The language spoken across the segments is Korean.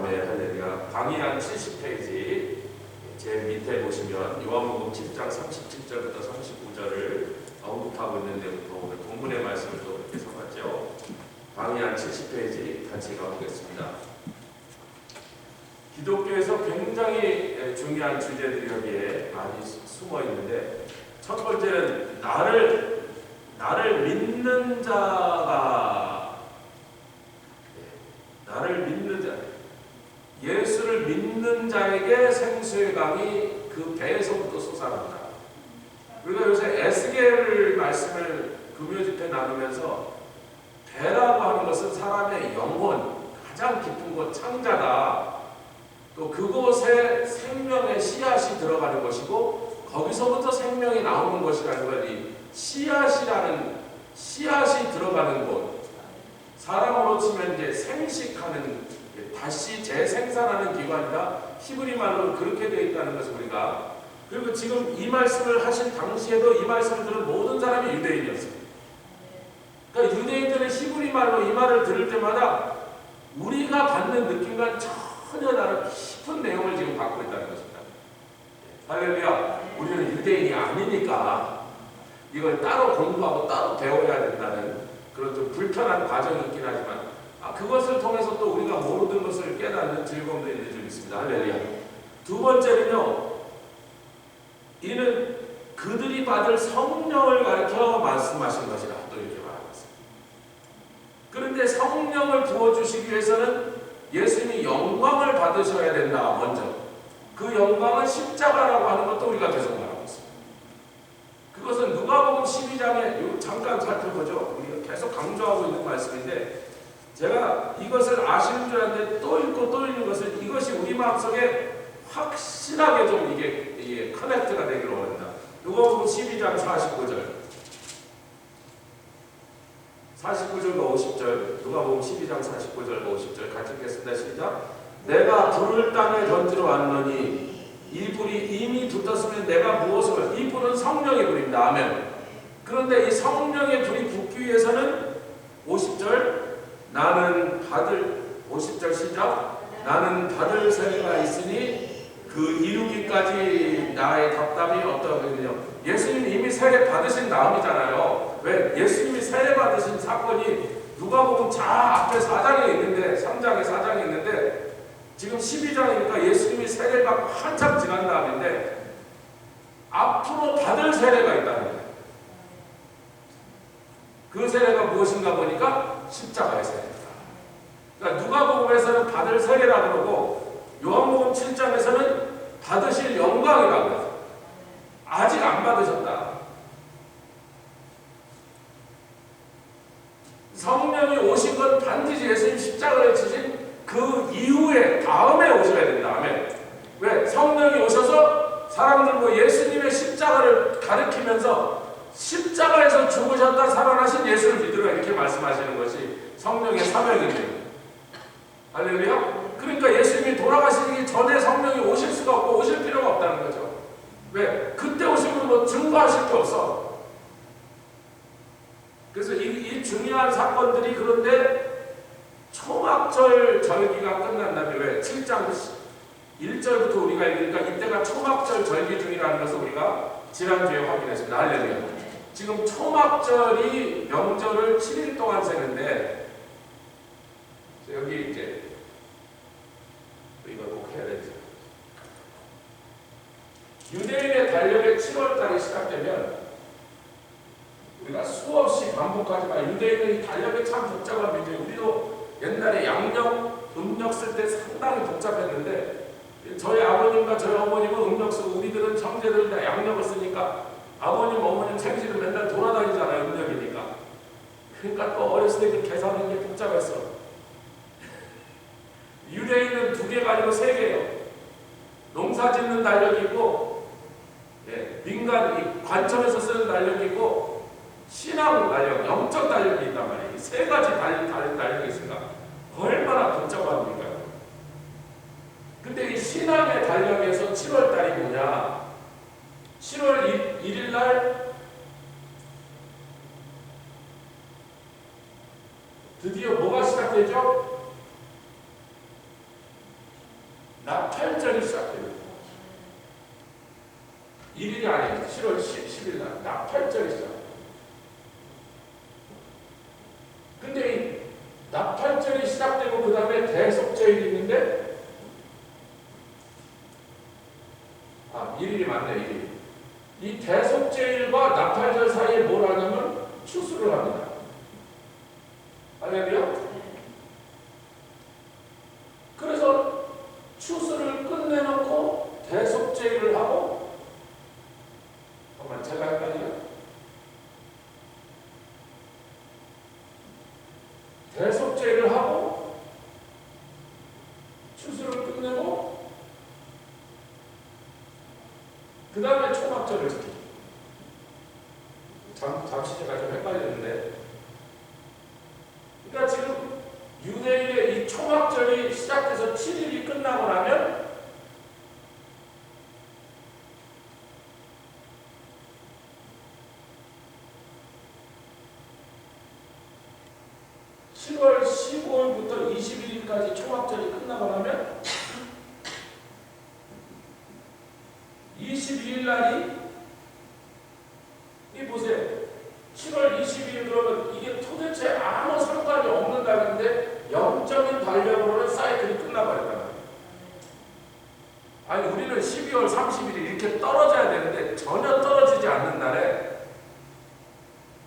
아멘. 할렐루야. 강의한 70페이지 제 밑에 보시면 요한복음 7장 37절부터 39절을 언급하고 있는 데부터 오늘 본문의 말씀을 또 이렇게 써봤죠. 강의한 70페이지 같이 가보겠습니다. 기독교에서 굉장히 중요한 주제들이 여기에 많이 숨어 있는데, 첫 번째는 나를 믿는 자가, 나를 믿는 자, 예수를 믿는 자에게 생수의 강이 그 배에서부터 솟아난다. 우리가 요새 에스겔 말씀을 금요집회 나누면서 배라고 하는 것은 사람의 영혼, 가장 깊은 곳 창자다. 또 그곳에 생명의 씨앗이 들어가는 것이고 거기서부터 생명이 나오는 것이라는 걸, 이 씨앗이 들어가는 곳, 사람으로 치면 이제 생식하는, 다시 재생산하는 기관이다. 히브리 말로 그렇게 되어 있다는 것을 우리가, 그리고 지금 이 말씀을 하신 당시에도 이 말씀을 들은 모든 사람이 유대인이었어요. 그러니까 유대인들은 히브리 말로 이 말을 들을 때마다 우리가 받는 느낌과 전혀 다른 깊은 내용을 지금 받고 있다는 것입니다. 할렐루야. 우리는 유대인이 아니니까 이걸 따로 공부하고 따로 배워야 된다는 그런 좀 불편한 과정이 있긴 하지만, 그것을 통해서 또 우리가 모르는 것을 깨닫는 즐거움도 있는 줄 믿습니다. 할렐루야. 두 번째는요, 이는 그들이 받을 성령을 가르쳐 말씀하신 것이라 또 이렇게 말하고 있습니다. 그런데 성령을 부어주시기 위해서는 예수님이 영광을 받으셔야 된다. 먼저 그 영광은 십자가라고 하는 것도 우리가 계속 말하고 있습니다. 그것은 누가복음 12장에 잠깐 살펴보죠. 우리가 계속 강조하고 있는 말씀인데, 제가 이것을 아시는 줄 알았는데 또 읽고 또 읽는 것을, 이것이 우리 마음속에 확실하게 좀 이게 커넥트가 되기를 원합니다. 누가복음 12장 49절과 50절, 누가복음 12장 49절 50절 같이 읽겠습니다. 시작. 내가 불을 땅에 던지러 왔노니 이 불이 이미 붙었으면 내가 무엇을, 이 불은 성령의 불입니다. 아멘. 그런데 이 성령의 불이 붙기 위해서는 50절, 나는 받을, 50절 시작. 나는 받을 세례가 있으니 그 이루기까지 나의 답답이 어떠하겠느냐. 예수님이 이미 세례 받으신 다음이잖아요. 왜? 예수님이 세례 받으신 사건이 누가복음 앞에 4장에 있는데, 3장에 4장에 있는데, 지금 12장이니까 예수님이 세례 받고 한참 지난 다음인데 앞으로 받을 세례가 있다는 거예요. 그 세례가 무엇인가 보니까 십자가의 세례다. 그러니까 누가복음에서는 받을 세례라고 그러고 요한복음 7장에서는 받으실 영광이라고 해요. 아직 안 받으셨다. 성령이 오신 건 반드시 예수님 십자가를 지신 그 이후에, 다음에 오셔야 된다. 아멘. 왜? 성령이 오셔서 사람들과 예수님의 십자가를 가르치면서 십자가에서 죽으셨다 살아나신 예수를 믿으라, 이렇게 말씀하시는 것이 성령의 사명입니다. 할렐루야. 그러니까 예수님이 돌아가시기 전에 성령이 오실 수가 없고 오실 필요가 없다는 거죠. 왜? 그때 오시면 뭐 증거하실 게 없어. 그래서 이 중요한 사건들이, 그런데 초막절 절기가 끝난 다음에, 왜? 7장 1절부터 우리가 읽으니까 이때가 초막절 절기 중이라는 것을 우리가 지난주에 확인했습니다. 할렐루야. 지금 초막절이 명절을 7일 동안 세는데, 여기 이제 이걸 꼭 해야 되죠. 유대인의 달력의 7월달이 시작되면 우리가 수없이 반복하지만 유대인은 이 달력이 참 복잡한 민족이에요. 우리도 옛날에 양력, 음력 쓸 때 상당히 복잡했는데, 저희 아버님과 저희 어머님은 음력 쓰고 우리들은 형제들은 다 양력을 쓰니까 아버님, 어머님 생신은 맨날 돌아다니잖아요. 음력이니까. 그러니까 또 어렸을 때 그 계산하는 게 복잡했어. 유대인은 2개가 아니고 3개예요. 농사 짓는 달력이 있고, 민간 관청에서 쓰는 달력이 있고, 신앙 달력, 영적 달력이 있단 말이에요. 이 3가지 다른 달력이 있으니까 얼마나 복잡합니까? 근데 이 신앙의 달력에서 7월달이 뭐냐? 7월 1일 날 드디어 뭐가 시작되죠? 나팔절이 시작됩니다. 1일이 아니에요. 7월 10일 날 나팔절이 시작됩니다. 근데 이 나팔절이 시작되고 그 다음에 대속절이 있는데 1일이 맞네. 1일. 이 대속제일과 나팔절 사이에 뭘 하냐면 추수를 합니다. 할렐루야? 그래서 추수를 끝내놓고 대속제일을 하고, 잠깐만 제가 헷갈리냐? 대속제일을 하고 추수를 끝내고 그 다음에 초막절을 지킵니다. 잠시 제가 좀 헷갈렸는데, 그러니까 지금 유대인의 이 초막절이 시작돼서 7일이 끝나고 나면 (10월 15일부터 21일까지) 초막절이 끝나고 나면 22일 날이, 이 보세요. 7월 22일 그러면 이게 도대체 아무 상관이 없는 날인데 영적인 달력으로는 사이클이 끝나버렸다. 아니 우리는 12월 30일이 이렇게 떨어져야 되는데 전혀 떨어지지 않는 날에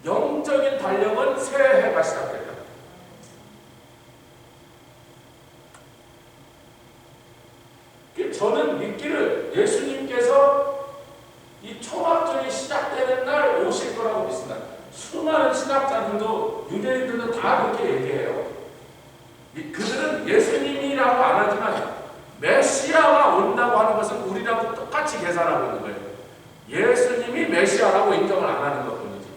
영적인 달력은 새해가 시작됐다. 저는 믿기를 예수님께서 이 초막절이 시작되는 날 오실 거라고 믿습니다. 수많은 신학자들도 유대인들도 다 그렇게 얘기해요. 그들은 예수님이라고 안 하지만 메시아가 온다고 하는 것은 우리랑 똑같이 계산하고 있는 거예요. 예수님이 메시아라고 인정을 안 하는 것뿐이지.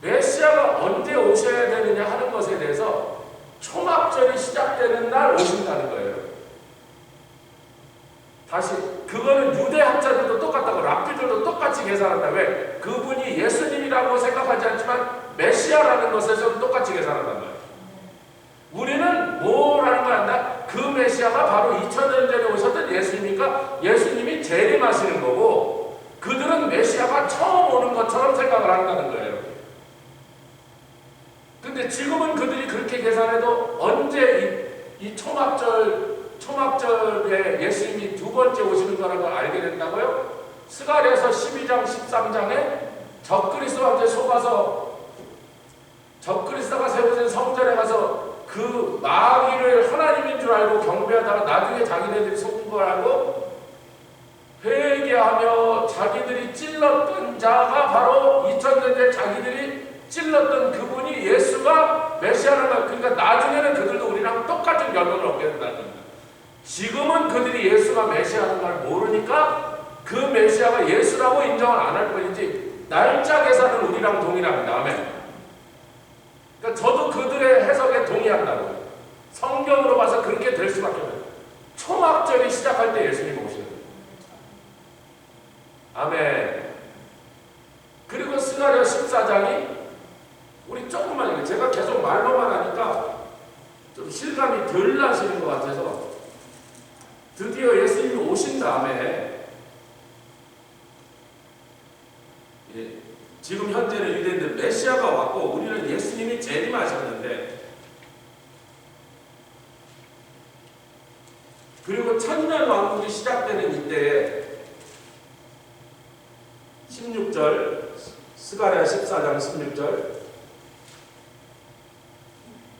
메시아가 언제 오셔야 되느냐 하는 것에 대해서 초막절이 시작되는 날 오신다는 거예요. 다시 그거는 유대 학자들도 똑같다고, 랍비들도 똑같이 계산한다. 왜? 그분이 예수님이라고 생각하지 않지만 메시아라는 것에서는 똑같이 계산한단 말이에요. 우리는 뭐라는 걸 안다? 그 메시아가 바로 2000년 전에 오셨던 예수님이니까 예수님이 재림하시는 거고, 그들은 메시아가 처음 오는 것처럼 생각을 한다는 거예요. 근데 지금은 그들이 그렇게 계산해도 언제 이 초막절에 예수님이 두 번째 오시는 거라는 걸 알게 된다고요? 스가랴서 12장 13장에 적그리스도한테 속아서 적그리스도가 세워진 성전에 가서 그 마귀를 하나님인 줄 알고 경배하다가 나중에 자기네들이 속은 걸 알고 회개하며 자기들이 찔렀던 자가 바로 2000년 전 자기들이 찔렀던 그분이 예수가 메시아라는 거예요. 그러니까 나중에는 그들도 우리랑 똑같은 결론을 얻게 된다는 겁니다. 지금은 그들이 예수가 메시아라는 걸 모르니까 그 메시아가 예수라고 인정을 안 할 뿐이지 날짜 계산은 우리랑 동일합니다. 아멘. 그러니까 저도 그들의 해석에 동의한다고. 성경으로 봐서 그렇게 될 수밖에 없어요. 초막절이 시작할 때 예수님 오시는 거예요. 아멘. 그리고 스가랴 14장이 우리 조금만, 제가 계속 말로만 하니까 좀 실감이 덜 나시는 것 같아서, 드디어 예수님이 오신 다음에, 지금 현재는 유대인들 메시아가 왔고 우리는 예수님이 재림하셨는데, 그리고 천년 왕국이 시작되는 이때에 16절, 스가랴 14장 16절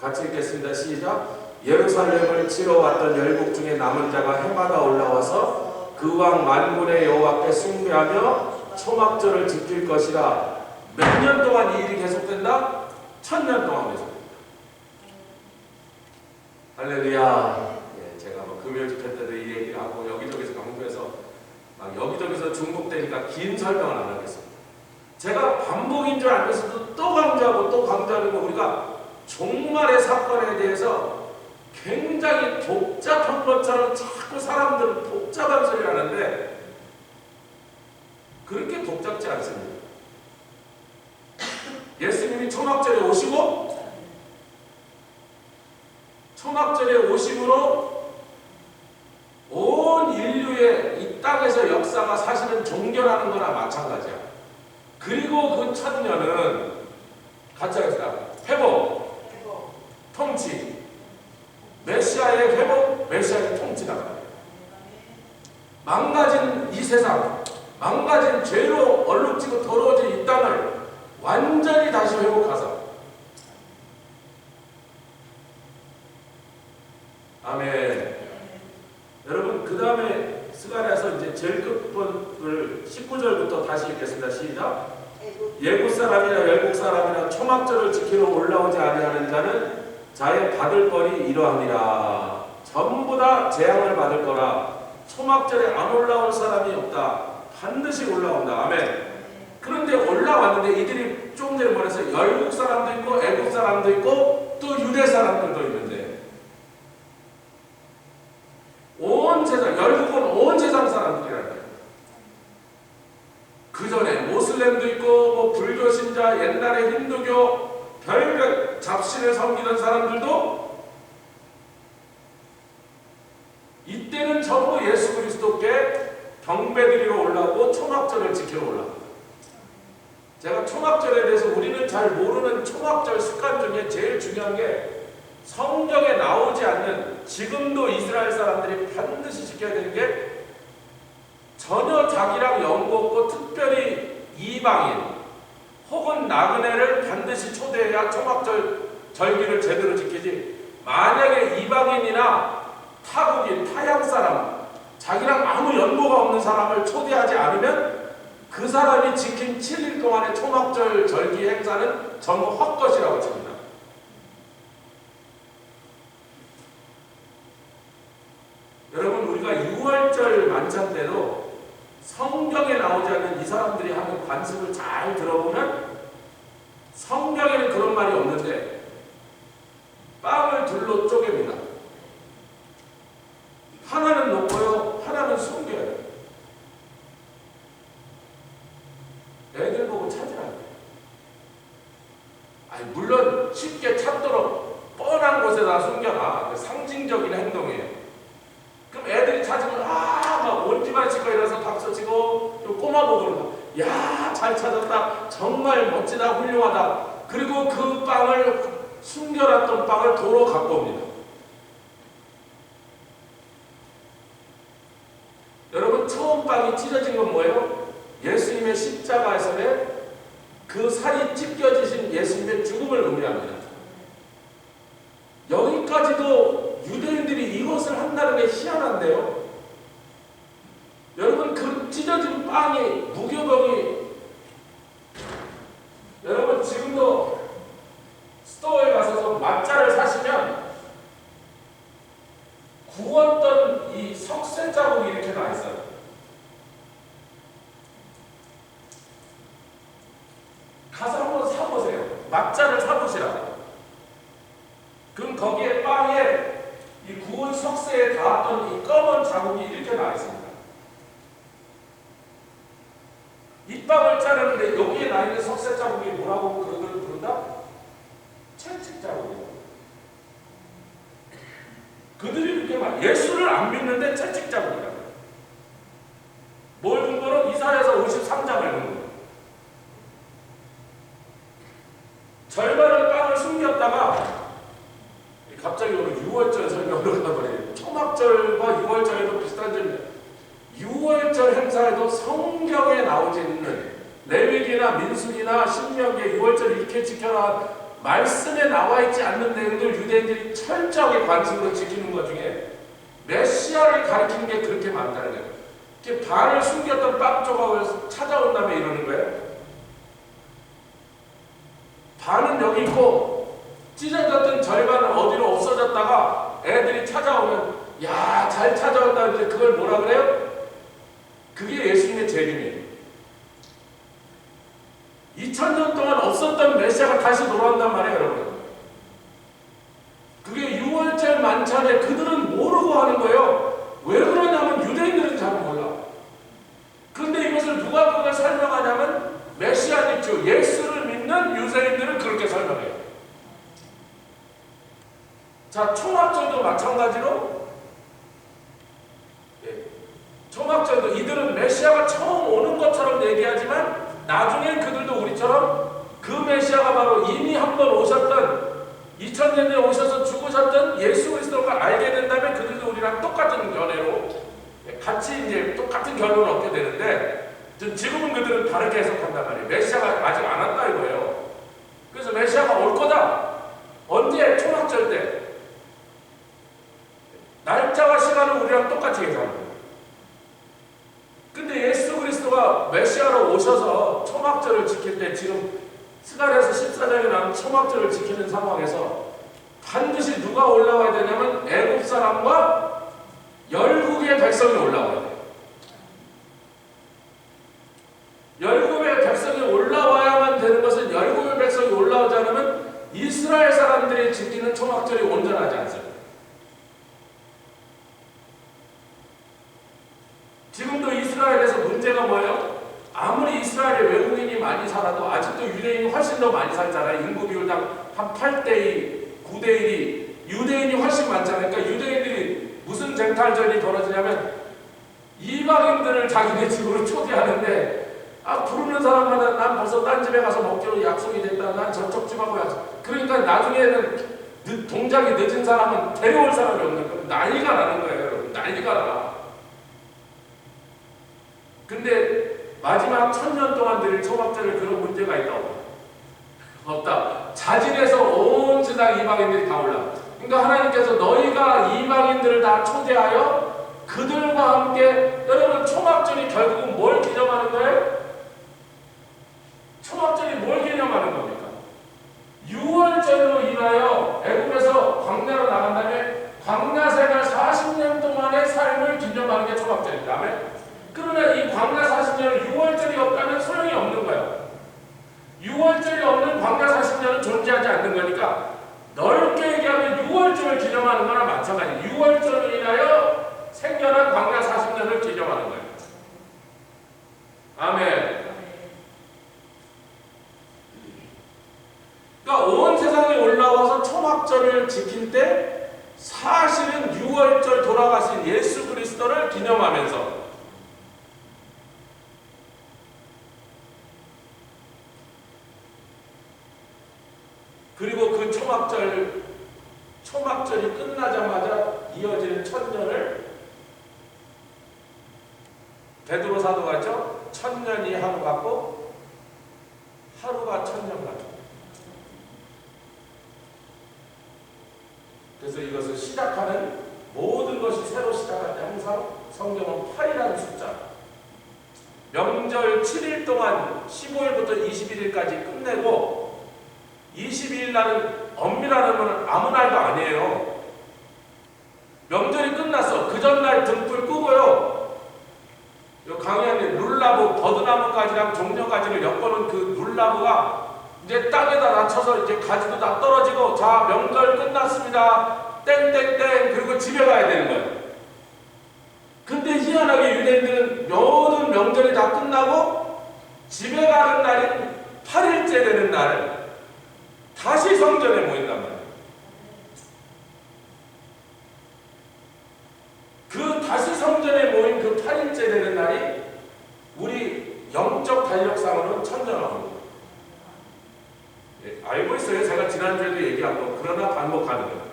같이 읽겠습니다. 시작. 예루살렘을 치러 왔던 열국 중에 남은 자가 해마다 올라와서 그 왕 만군의 여호와께 숭배하며 초막절을 지킬 것이라. 몇 년 동안 이 일이 계속된다? 1000년 동안 계속된다. 할렐루야. 제가 뭐 금요 집회 때도 이 얘기를 하고 여기저기서 강조해서 막 여기저기서 중복되니까 긴 설명을 안 하겠습니다. 제가 반복인 줄 알면서도 또 강조하고 또 강조하는 거, 우리가 종말의 사건에 대해서 굉장히 복잡한 것처럼 자꾸 사람들은 복잡한 소리를 하는데 그렇게 복잡지 않습니다. 예수님이 초막절에 오시고 초막절에 오심으로 온 인류의 이 땅에서 역사가 사실은 종결하는 거나 마찬가지야. 그리고 그 천년은 같이 합시다. 회복, 통치, 메시아의 회복, 메시아의 통치다. 망가진 이 세상, 망가진 죄로 얼룩지고 더러워진 이 땅을 완전히 다시 회복하사. 아멘. 여러분, 그 다음에 스가랴서 이제 제일 끝부분을 19절부터 다시 읽겠습니다. 시작. 예국 사람이나 열국 사람이나 초막절을 지키러 올라오지 아니하는 자는 자의 받을 벌이 이러하니라. 전부 다 재앙을 받을 거라. 초막절에 안 올라올 사람이 없다. 반드시 올라온다. 아멘. 그런데 올라왔는데 이들이 조금 전에 말해서 열국 사람도 있고 애국 사람도 있고 또 유대 사람들도 있는데 온 세상, 열국은 온 세상 사람들이라는 거예요. 그 전에 모슬렘도 있고 뭐 불교 신자, 옛날에 힌두교 별별 잡신을 섬기던 사람들도 이때는 전부 예수 그리스도께 경배드리러 올라오고 초막절을 지키러 올라옵니다. 제가 초막절에 대해서 우리는 잘 모르는 초막절 습관 중에 제일 중요한 게 성경에 나오지 않는, 지금도 이스라엘 사람들이 반드시 지켜야 되는 게 전혀 자기랑 연고 없고 특별히 이방인 혹은 나그네를 반드시 초대해야 초막절 절기를 제대로 지키지, 만약에 이방인이나 타국인, 타양 사람, 자기랑 아무 연고가 없는 사람을 초대하지 않으면 그 사람이 지킨 7일 동안의 초막절 절기 행사는 전부 헛것이라고 칩니다. 여러분, 우리가 6월절 만찬 때도 성경에 나오지 않는 이 사람들이 하는 관습을 잘 들어보면 성경에는 그런 말이 없는데 빵을 둘로 쪼갭니다. 하나는 놓고요, 하나는 숨겨야 돼요. 애들 보고 찾으라고. 아니, 물론 쉽게 찾도록 뻔한 곳에다 숨겨놔. 상징적인 행동이에요. 그럼 애들이 찾으면 막 올기만 치고 일어나서 박수 치고 또 꼬마보고 야, 잘 찾았다, 정말 멋지다, 훌륭하다. 그리고 그 빵을, 숨겨놨던 빵을 도로 갖고 옵니다. 여러분, 처음 빵이 찢어진 건 뭐예요? 예수님의 십자가에서의 그 살이 찢겨지신 예수님의 죽음을 의미합니다. 여기까지도 유대인들이 이것을 한다는 게 희한한데요. 여러분, 그 찢어진 빵이, 무교병이, 여러분 지금도 스토어에 가서 맛자를 사시면 구웠던 이 석쇠 자국이 이렇게 나 있어요. 가서 한번 사보세요. 맛자를 사보시라고. 그럼 거기에 빵에 이 구운 석쇠에 닿았던 이 검은 자국이 이렇게 나 있습니다. 이 빵을 자르는데 여기에 나 있는 석쇠 자국이 뭐라고 그걸 부른다? 채찍 자국이에요. 그들이 이렇게 말, 예수를 안 믿는데 채찍 자국이라고. 뭘 근거로? 이사야서 53장을 근거로. 절반은 빵을 숨겼다가 갑자기 오늘 6월절 설명으로 가버려요. 초막절과 6월절에도 비슷한 점이에요. 6월절 행사에도 성경에 나오지 않는, 레위기나 민수기나 신명기에 6월절 이렇게 지켜라 말씀에 나와 있지 않는 내용들 유대인들이 철저하게 관습으로 지키는 것 중에 메시아를 가리키는 게 그렇게 많다는 거예요. 이렇게 반을 숨겼던 빵 조각을 찾아온 다음에 이러는 거예요. 반은 여기 있고 찢어졌던 절반은 어디로 없어졌다가 애들이 찾아오면 야, 잘 찾아왔다는데 그걸 뭐라 그래요? 그게 예수님의 재림이에요. 2000년 동안 없었던 메시아가 다시 돌아온단 말이에요, 여러분. 그게 6월절 만찬에 그들은 모르고 하는 거예요. 왜 그러냐면 유대인들은 잘 몰라. 그런데 이것을 누가 그걸 설명하냐면 메시아니죠. 예수를 믿는 유대인들 자, 초막절도 마찬가지로, 초막절도 이들은 메시아가 처음 오는 것처럼 얘기하지만 나중엔 그들도 우리처럼 그 메시아가 바로 이미 한 번 오셨던 2000년 전에 오셔서 죽으셨던 예수 그리스도를 알게 된다면 그들도 우리랑 똑같은 연애로 같이 이제 똑같은 결론을 얻게 되는데, 지금은 그들은 다르게 해석한단 말이에요. 메시아가 아직 안 왔다 이거예요. 그래서 메시아가 올 거다. 언제? 초막절 때. 날짜와 시간은 우리랑 똑같이 계산합니다. 근데 예수 그리스도가 메시아로 오셔서 초막절을 지킬 때, 지금 스가랴서 14장에 나오는 초막절을 지키는 상황에서 반드시 누가 올라와야 되냐면 애굽 사람과 열국의 백성이 올라와야 돼요. 열국의 백성이 올라와야만 되는 것은, 열국의 백성이 올라오지 않으면 이스라엘 사람들이 지키는 초막절이 온전하지 않습니다. 지금도 이스라엘에서 문제가 뭐예요? 아무리 이스라엘에 외국인이 많이 살아도 아직도 유대인이 훨씬 더 많이 살잖아요. 인구 비율당 한 8대2, 9대1이 유대인이 훨씬 많잖아요. 그러니까 유대인들이 무슨 쟁탈전이 벌어지냐면 이방인들을 자기네 집으로 초대하는데, 부르는 사람마다 난 벌써 딴 집에 가서 먹기로 약속이 됐다. 난 저쪽 집하고 약속. 그러니까 나중에는 동작이 늦은 사람은 데려올 사람이 없는 거예요. 난리가 나는 거예요, 여러분. 난리가 나. 근데 마지막 1000년 동안 드릴 초막절에 그런 문제가 있다고. 없다. 자진해서 온 세상 이방인들이 다 올라. 그러니까 하나님께서 너희가 이방인들을 다 초대하여 그들과 함께, 여러분 초막절이 결국은 뭘 기념하는 거예요? 초막절이 뭘 기념하는 겁니까? 6월절로 인하여 애굽에서 광야로 나간 다음에 광야 생활 40년 동안의 삶을 기념하는 게 초막절입니다. 아멘? 그러나 이 광야 40년은 6월절이 없다면 소용이 없는 거예요. 6월절이 없는 광야 40년은 존재하지 않는 거니까 넓게 얘기하면 6월절을 기념하는 거나 마찬가지. 6월절로 인하여 생겨난 광야 40년을 기념하는 거예요. 아멘. 그러니까 온 세상에 올라와서 초막절을 지킬 때 사실은 6월절 돌아가신 예수 그리스도를 기념하면서, 그리고 그 초막절이 끝나자마자 이어지는 천년을 베드로 사도가 했죠. 천년이 하루 같고 하루가 천년 같고. 그래서 이것을 시작하는, 모든 것이 새로 시작할 때 항상 성경은 8이라는 숫자. 명절 7일 동안 15일부터 21일까지 끝내고 22일 날은 엄밀하는 건 아무 날도 아니에요. 명절이 끝났어. 그 전날 등불 끄고요. 요 강의하는 룰나무, 버드나무가지랑 종려가지를 엮어놓은 그 룰나무가 이제 땅에다 낮춰서 이제 가지도 다 떨어지고, 자, 명절 끝났습니다. 땡땡땡. 그리고 집에 가야 되는 거예요. 근데 희한하게 유대인들은 모든 명절이 다 끝나고 집에 가는 날인 8일째 되는 날 다시 성전에 모인단 말이에요. 그 다시 성전에 모인 그 8일째 되는 날이 우리 영적 달력상으로는 천년왕국. 알고 있어요. 제가 지난주에도 얘기한 거. 그러나 반복하는 거예요.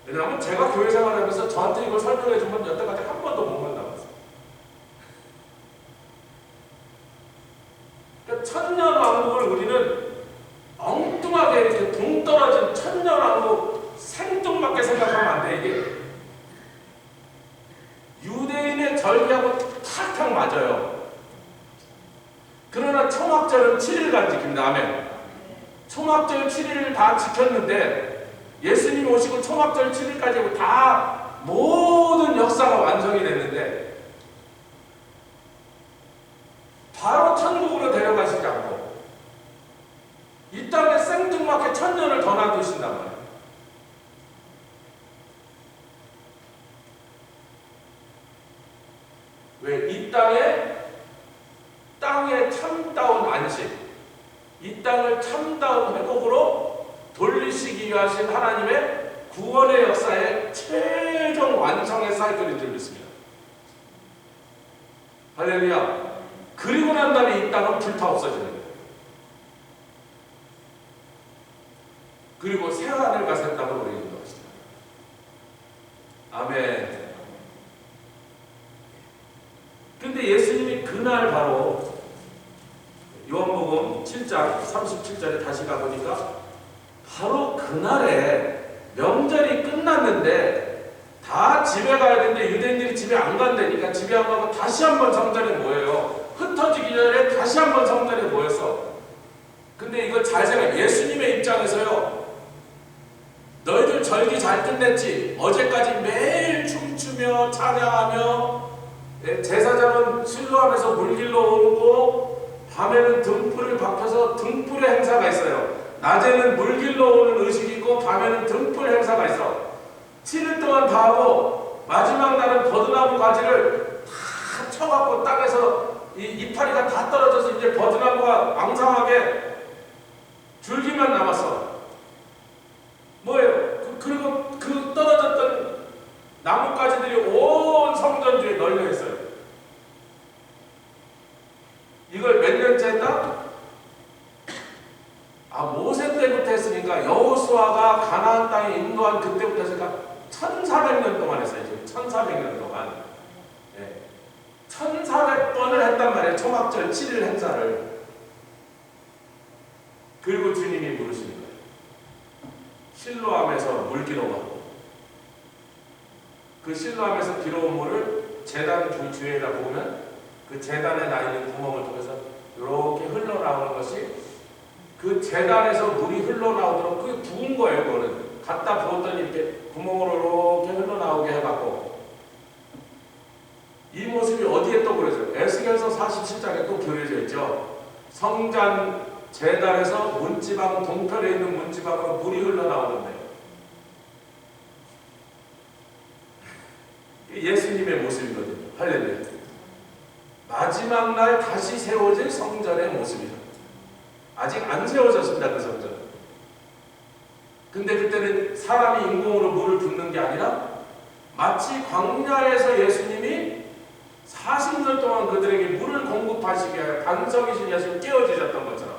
왜냐하면 제가 교회 생활하면서 저한테 이걸 설명해 준 건 여태까지 한 번도 못 만나봤어요. 그러니까 천년왕국을 우리는 엉뚱하게 이렇게 동떨어진 천년왕국 생뚱맞게 생각하면 안 돼. 이게 유대인의 절기하고 탁탁 맞아요. 그러나 초막절은 7일간 지킵니다. 아멘. 초막절 7일을 다 지켰는데 예수님이 오시고 초막절 7일까지 다 모든 역사가 완성이 됐는데 바로 천국으로 데려가시지 않고 이 땅에 생뚱맞게 천년을 더 놔두신단 말이에요. 왜? 이 땅에 참다운 안식, 이 땅을 참다운 회복으로 돌리시기 위하신 하나님의 구원의 역사의 최종 완성의 사이클인 줄 믿습니다. 할렐루야. 그리고 난 다음에 이 땅은 불타 없어지는 거예요. 그리고 새 하늘 가서 땅을 우리 인도하시다. 아멘. 근데 예수님이 그날 바로 요한복음 7장 37절에 다시 가보니까 바로 그날에 명절이 끝났는데 다 집에 가야 되는데 유대인들이 집에 안 간다니까 집에 안 가고 다시 한번 성전에 모여요. 흩어지기 전에 다시 한번 성전에 모였어. 근데 이거 잘 생각해. 예수님의 입장에서요. 너희들 절기 잘 끝냈지? 어제까지 매일 춤추며 찬양하며 제사장은 실로암에서 물길로 오고 밤에는 등불을 박혀서 등불의 행사가 있어요. 낮에는 물길로 오는 의식이 있고 밤에는 등불 행사가 있어. 7일 동안 다 하고 마지막 날은 버드나무 가지를 다 쳐갖고 땅에서 이 이파리가 다 떨어져서 이제 버드나무가 앙상하게 줄기만 남았어. 뭐예요? 그리고 그 떨어졌던 나뭇가지들이 온 성전주에 널려 있어요. 이걸 몇 년째 했다? 모세 때부터 했으니까 여호수아가 가나안 땅에 인도한 그때부터 했으니까 1400년 동안 했어요. 지금 1400년 동안. 네. 1400번을 했단 말이에요. 초막절 7일 행사를. 그리고 주님이 부르시는 거예요. 실로암에서 물 길어가고 그 실로암에서 길어온 물을 제단 주위에다 보면 그 제단에 나 있는 구멍을 통해서 이렇게 흘러나오는 것이 그 제단에서 물이 흘러나오도록 그게 부은 거예요. 그거는 갖다 부었더니 이렇게 구멍으로 이렇게 흘러나오게 해갖고 이 모습이 어디에 또 그려져요? 에스겔서 47장에 또 그려져 있죠. 성전 제단에서 문지방 동편에 있는 문지방으로 물이 흘러나오는데 예수님의 모습이거든요. 할렐루야. 마지막 날 다시 세워질 성전의 모습이죠. 아직 안 세워졌습니다. 그 성전. 근데 그때는 사람이 인공으로 물을 붓는 게 아니라 마치 광야에서 예수님이 40년 동안 그들에게 물을 공급하시기 위하여 반석이신 예수님 깨어지셨던 것처럼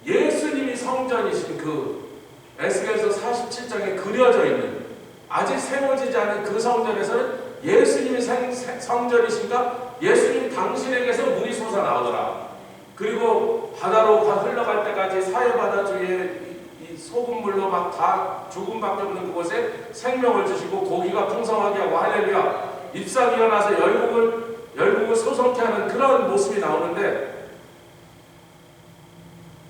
예수님이 성전이신 그 에스겔서 47장에 그려져 있는 아직 세워지지 않은 그 성전에서는 예수님이 성전이신가? 예수님 당신에게서 물이 솟아나오더라. 그리고 바다로 흘러갈 때까지 사해바다 주위에 이 소금물로 막 다 죽음밖에 없는 그곳에 생명을 주시고 고기가 풍성하게 하고 할렐루야. 잎사귀 일어나서 열국을 소성케 하는 그런 모습이 나오는데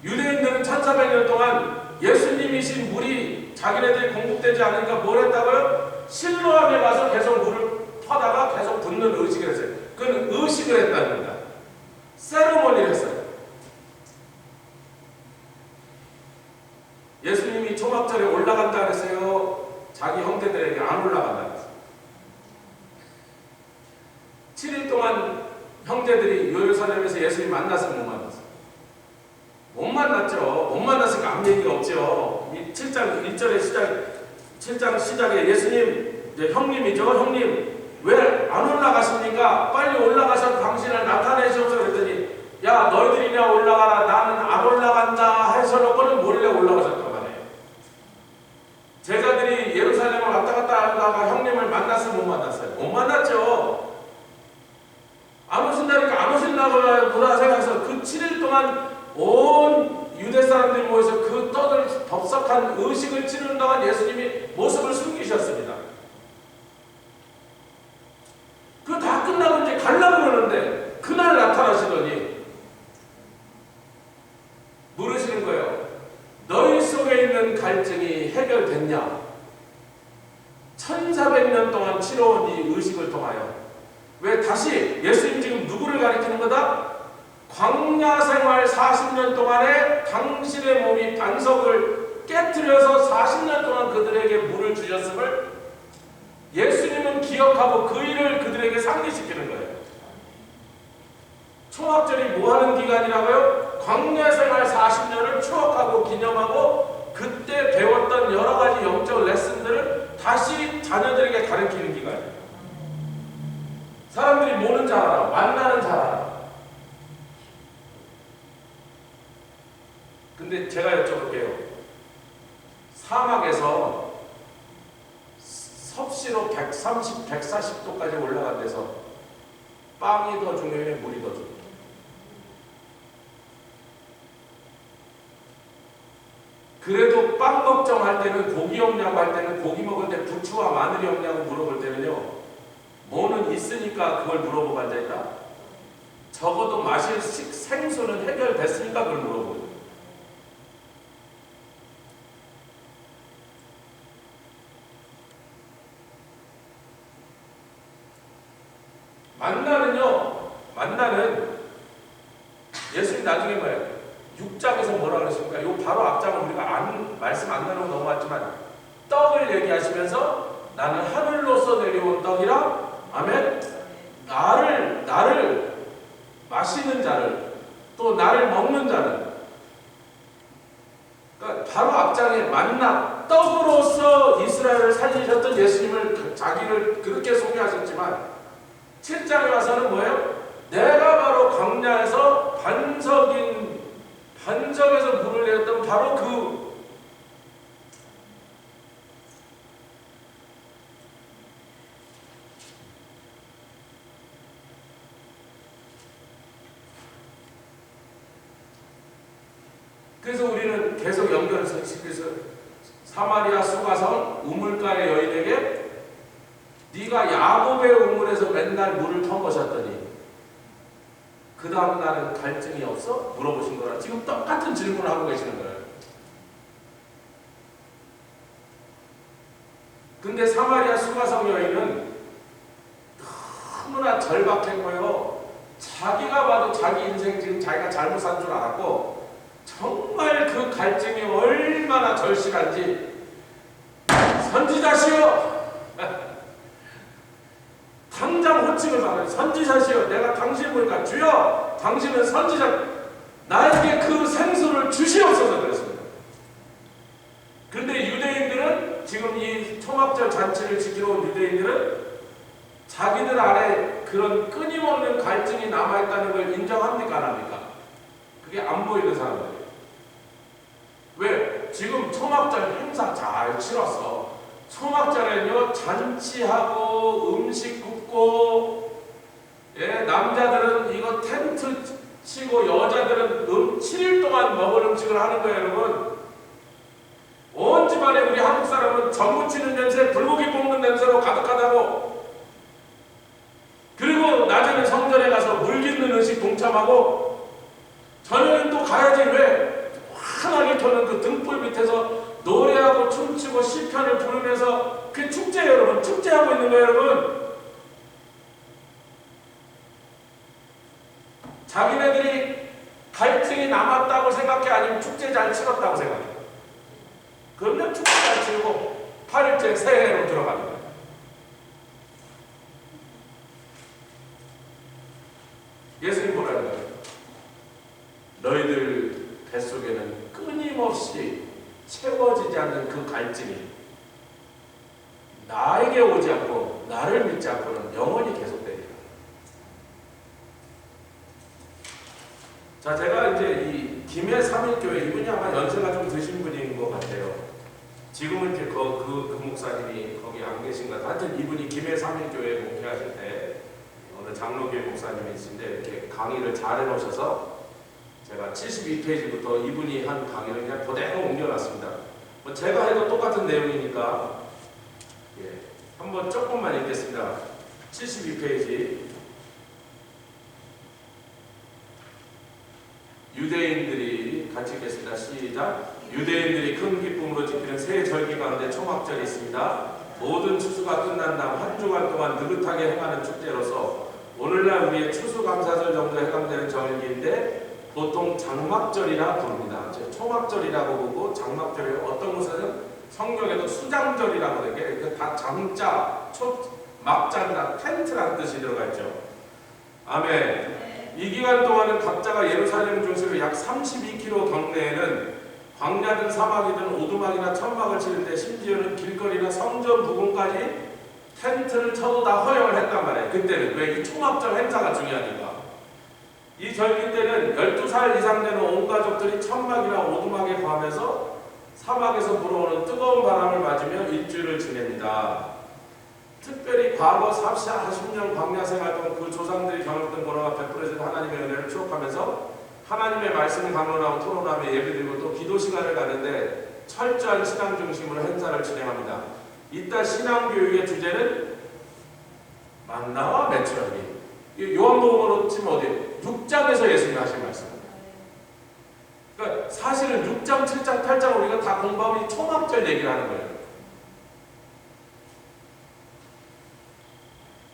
유대인들은 1400년 동안 예수님이신 물이 자기네들이 공급되지 않으니까 뭘 했다고요? 실로암에 가서 계속 물을 퍼다가 계속 붓는 의식을 했어요. 그건 의식을 했다는 겁니다. 세레모니를 했어요. 예수님이 초막절에 올라간다 그랬어요. 자기 형제들에게 안 올라간다 그랬어요. 7일 동안 형제들이 예루살렘에서 예수님 만났으면 못 만났어요. 못 만났죠. 못 만났으니까 아무 얘기가 없죠. 이 7장 1절의 7장 시작에 예수님 이제 형님이죠. 형님 왜 안 올라가십니까? 빨리 올라가서 당신을 나타내시옵소서 그랬더니 야 너희들이나 올라가라 나는 안 올라간다 해서 놓고는 몰래 올라가셨단 말이에요. 제자들이 예루살렘을 왔다 갔다 하다가 형님을 만났으면 못 만났어요. 못 만났죠. 안 오신다니까 안 오신다고 보다 생각해서 그 7일 동안 온 유대 사람들이 모여서 그 떡을 덥석한 의식을 치르는 동안 예수님이 모습을 숨기셨습니다. 그거 다 끝나고 이제 가려고 그러는데 그날 나타나시더니 물으시는 거예요. 너희 속에 있는 갈증이 해결됐냐? 1400년 동안 치러온 이 의식을 통하여 왜 다시 예수님 지금 누구를 가리키는 거다? 광야 생활 40년 동안에 당신의 몸이 반석을 깨트려서 40년 동안 그들에게 물을 주셨음을 예수님은 기억하고 그 일을 그들에게 상기시키는 거예요. 초막절이 뭐하는 기간이라고요? 광야 생활 40년을 추억하고 기념하고 그때 배웠던 여러 가지 영적 레슨들을 다시 자녀들에게 가르치는 기간이에요. 사람들이 뭐는 잘 알아. 만나는 잘 알아. 근데 제가 여쭤볼게요. 사막에서 섭씨로 130, 140도까지 올라간 데서 빵이 더 중요해, 물이 더 중요해? 그래도 빵 걱정할 때는, 고기 없냐고 할 때는, 고기 먹을 때 부추와 마늘이 없냐고 물어볼 때는요, 뭐는 있으니까 그걸 물어보고 앉아있다? 적어도 마실 생수는 해결됐으니까 그걸 물어보고. 만나는 예수님 나중에 뭐예요? 6장에서 뭐라 그러십니까? 요 바로 앞장은 우리가 말씀 안 나누고 넘어왔지만 떡을 얘기하시면서 나는 하늘로서 내려온 떡이라, 아멘. 나를 마시는 자를, 또 나를 먹는 자는, 그러니까 바로 앞장에 만나 떡으로서 이스라엘을 살리셨던 예수님을 자기를 그렇게 소개하셨지만 7장에 와서는 뭐예요? 내가 바로 광야에서 반석에서 물을 내었던 바로 그래서 우리는 계속 연결해서 시켜서 사마리아 수가성 우물가의 여인에게 네가 야곱의 우물에서 맨날 물을 터머셨더니 그 다음 날은 갈증이 없어? 물어보신 거라. 지금 똑같은 질문을 하고 계시는 거예요. 근데 사마리아 수가성 여인은 너무나 절박했고요. 자기가 봐도 자기 인생 지금 자기가 잘못 산 줄 알았고, 정말 그 갈증이 얼마나 절실한지, 선지자시여! 당장 호칭을 받아요. 선지자시여, 내가 당신 보니까 주여, 당신은 선지자, 나에게 그 생수를 주시옵소서 그랬습니다. 그런데 유대인들은, 지금 이 초막절 잔치를 지키러 온 유대인들은 자기들 안에 그런 끊임없는 갈증이 남아있다는 걸 인정합니까, 안 합니까? 그게 안 보이는 사람들이에요. 왜? 지금 초막절 행사 잘 치렀어. 초막절에는요, 잔치하고 음식 굽고, 예, 남자들은 이거 텐트 치고 여자들은 7일 동안 먹을 음식을 하는 거예요, 여러분. 온 집안에 우리 한국 사람은 전 무치는 냄새, 불고기 볶는 냄새로 가득하다고. 그리고 낮에는 성전에 가서 물 깃는 음식 동참하고, 저녁엔 또 가야지. 왜? 환하게 켜는 그 등불 밑에서 노래하고 춤추고 시편을 부르면서, 그 축제예요, 여러분. 축제하고 있는 거예요, 여러분. 자기네들이 갈증이 남았다고 생각해? 아니면 축제 잘 치렀다고 생각해? 그러면 축제 잘 치르고 8일째 새해로 들어가는 거예요. 예수님 뭐라는 거예요? 너희들 뱃속에는 끊임없이 채워지지 않는 그 갈증이 나에게 오지 않고 나를 믿지 않고는 영원히 계속되리라. 자, 제가 이제 이 김해 삼일교회, 이분이 아마 연세가 좀 드신 분인 것 같아요. 지금은 이제 그 목사님이 거기 안 계신 것 같아요. 하여튼 이분이 김해 삼일교회 목회하실 때 어느 장로교회 목사님이신데 이렇게 강의를 잘 해놓으셔서 제가 72페이지부터 이분이 한 강의를 그냥 그대로 옮겨놨습니다. 뭐 제가 해도 똑같은 내용이니까, 예, 한번 조금만 읽겠습니다. 72페이지. 유대인들이, 같이 읽겠습니다. 시작. 유대인들이 큰 기쁨으로 지키는 새 절기 가운데 초막절이 있습니다. 모든 추수가 끝난 다음 한 주간 동안 느긋하게 행하는 축제로서 오늘날 우리의 추수감사절 정도 해당되는 절기인데 보통 장막절이라 부릅니다. 초막절이라고 보고 장막절이 어떤 곳에는 성경에도 수장절이라고 되게 그 다 장자, 막자나 텐트라는 뜻이 들어가 있죠. 아멘. 이 기간 동안은 각자가 예루살렘 중심으로 약 32km 경내에는 광야든 사막이든 오두막이나 천막을 치는데 심지어는 길거리나 성전 부근까지 텐트를 쳐도 다 허용을 했단 말이에요. 그때는 왜? 이 초막절 행사가 중요하니까. 이 절기 때는 12살 이상 되는 온 가족들이 천막이나 오두막에 거하면서 사막에서 불어오는 뜨거운 바람을 맞으며 일주일을 지냅니다. 특별히 과거 40년 광야 생활 동안 그 조상들이 경험했던 거로가 베풀어진 하나님의 은혜를 추억하면서 하나님의 말씀을 강론하고 토론하며 예배드리고 또 기도 시간을 갖는데 철저한 신앙 중심으로 행사를 진행합니다. 이따 신앙교육의 주제는 만나와 메추라기. 요한복음으로 치면 어디? 6장에서 예수님이 하신 말씀입니다. 그러니까 사실은 6장, 7장, 8장 우리가 다 공부하면 이 초막절 얘기를 하는 거예요.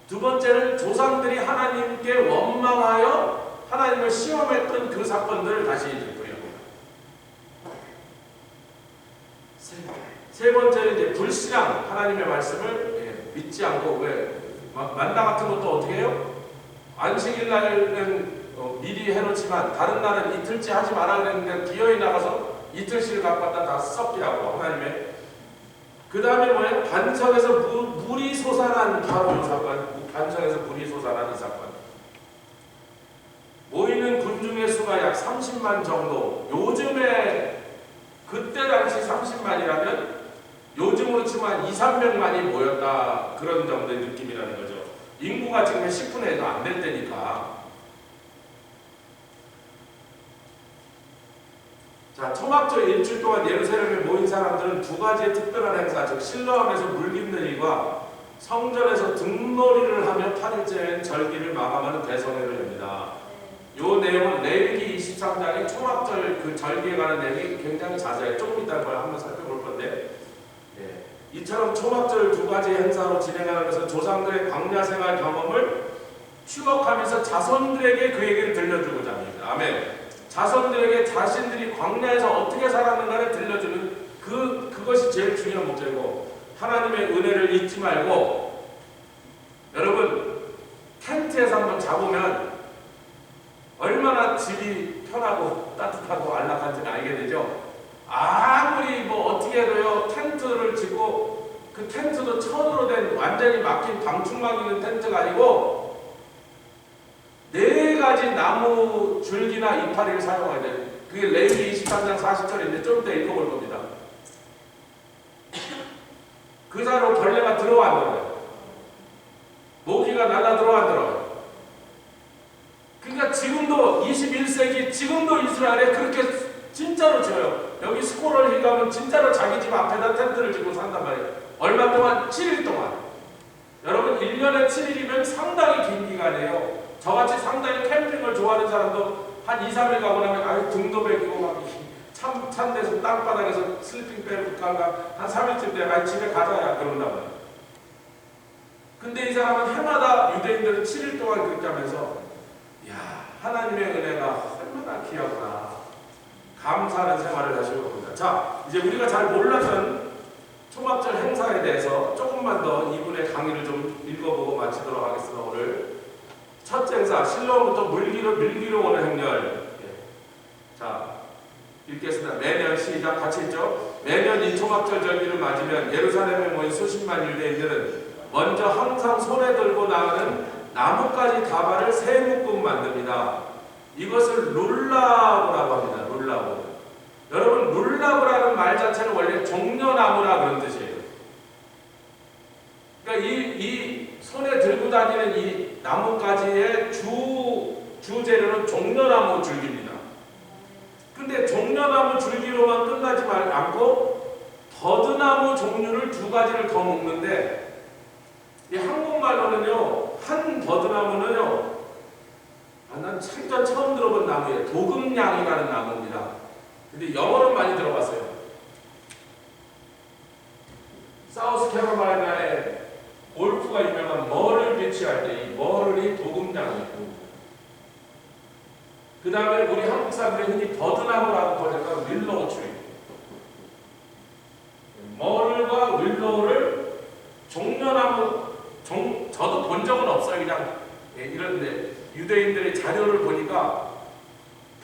두 번째는 조상들이 하나님께 원망하여 하나님을 시험했던 그 사건들을 다시 되풀이합니다. 세 번째는 이제 불신앙, 하나님의 말씀을 믿지 않고 왜 만나 같은 것도 어떻게 해요? 안식일 날은 미리 해놓지만 다른 날은 이틀째 하지 말아 그랬는데 기어이 나가서 이틀씩 갖고 왔다 다 썩게 하고 하나님의 그 다음에 뭐예요? 반석에서 물이 솟아난 바로 이 사건. 반석에서 물이 솟아난 이 사건. 모이는 군중의 수가 약 30만 정도. 요즘에 그때 당시 30만이라면 요즘으로 치면 2, 300만이 모였다. 그런 정도의 느낌이라는 거죠. 인구가 지금 10분의 1도 안 될 때니까. 자, 초막절 일주일 동안 예루살렘에 모인 사람들은 두 가지의 특별한 행사, 즉 실로암에서 물 깃는 일과 성전에서 등놀이를 하며 8일째인 절기를 마감하는 대성회를 엽니다. 이 내용은 레위기 23장의 초막절 그 절기에 관한 내용이 굉장히 자세해요. 조금 이따 그걸 한번 살펴볼 건데, 이처럼 초막절 두 가지 행사로 진행하는 것은 조상들의 광야 생활 경험을 추억하면서 자손들에게 그 얘기를 들려주고자 합니다. 아멘. 자손들에게 자신들이 광야에서 어떻게 살았는가를 들려주는 그것이 제일 중요한 목적이고, 하나님의 은혜를 잊지 말고, 여러분 텐트에서 한번 잡으면 얼마나 집이 편하고 따뜻하고 안락한지는 알게 되죠. 아무리 뭐 어떻게 해도요, 텐트를 짓고 그 텐트도 천으로 된 완전히 막힌 방충망 있는 텐트가 아니고 4가지 나무 줄기나 이파리를 사용해야 돼요. 그게 레위기 23장 40절인데 좀 이따 읽어볼 겁니다. 그 사이로 벌레가 들어와 안 들어와요? 모기가 날아 들어와 안 들어와요? 그러니까 지금도 21세기 지금도 이스라엘에 그렇게 진짜로 지어요. 여기 스코럴 힐 가면 진짜로 자기 집 앞에다 텐트를 짓고 산단 말이에요. 얼마 동안? 7일 동안. 여러분 1년에 7일이면 상당히 긴 기간이에요. 저같이 상당히 캠핑을 좋아하는 사람도 한 2, 3일 가고 나면 아유 등도 베기고 막 찬 데서 땅바닥에서 슬리핑 백 가가 한 3일쯤 되면 아이 집에 가자야 그런단 말이에요. 근데 이 사람은 해마다 유대인들은 7일 동안 그렇게 하면서 야 하나님의 은혜가 얼마나 귀하구나 감사하는 생활을 하시고 봅니다. 자 이제 우리가 잘 몰랐던 초막절 행사에 대해서 조금만 더 이분의 강의를 좀 읽어보고 마치도록 하겠습니다. 오늘 첫 행사 실로부터 밀기로 오는 행렬. 자 읽겠습니다. 매년 시작 같이 있죠. 매년 이 초막절 절기를 맞으면 예루살렘에 모인 수십만 유대인들은 먼저 항상 손에 들고 나가는 나뭇가지 다발을 세 묶음 만듭니다. 이것을 룰라브라고 합니다. 룰라브. 여러분 룰라브라는 말 자체는 원래 종려나무라 그런 뜻이에요. 그러니까 이 손에 들고 다니는 이 나뭇가지의 주재료는 종려나무 줄기입니다. 근데 종려나무 줄기로만 끝나지 않고 버드나무 종류를 2가지를 더 묶는데 이 한국말로는요 한 버드나무는요 난 생전 처음 들어본 나무예요. 도금냥이라는 나무입니다. 근데 영어는 많이 들어봤어요. 사우스캐롤라이나에 골프가 유명한 머를 비치할 때 이 머를이 도금냥이고 그 다음에 우리 한국 사람들이 흔히 버드나무라고 부르니까 윌로우 트리. 머를과 윌로우를 종려나무 저도 본 적은 없어요. 그냥 이런데 유대인들의 자료를 보니까